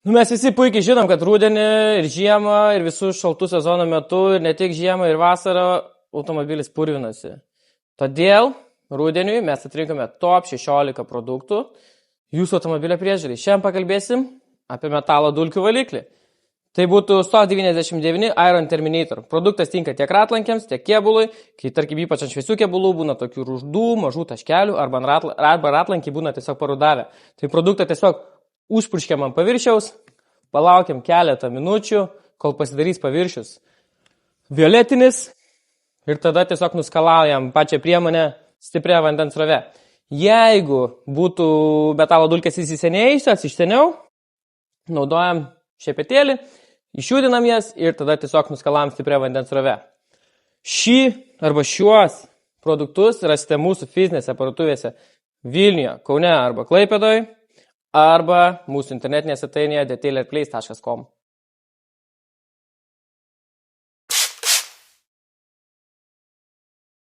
Nu, mes visi puikiai žinom, kad rudenį ir žiemą ir visų šaltų sezono metu ir ne tik žiemą ir vasarą automobilis purvinasi. Todėl rudeniui mes atrinkome top 16 produktų jūsų automobilio priežiūrai. Šiandien pakalbėsim apie metalo dulkių valiklį. Tai būtų 199 Iron Terminator. Produktas tinka tiek ratlankiams, tiek kėbului, kai tarkim ypač ant šviesių kėbulų būna tokių rūždų, mažų taškelių, arba ratlankiai būna tiesiog parudavę. Tai produktą tiesiog užpurškiam ant paviršiaus, palaukiam keletą minučių, kol pasidarys paviršius violetinis ir tada tiesiog nuskalaujam pačią priemonę stiprią vandens srove. Jeigu būtų metalo dulkės įsisenėjusios iš seniau, naudojam šepetėlį, išjudinam jas ir tada tiesiog nuskalam stiprią vandens srove. Šį arba šiuos produktus rasite mūsų fizinėse parduotuvėse Vilniuje, Kaune arba Klaipėdoje arba mūsų internetinėje svetainėje detailerplace.com.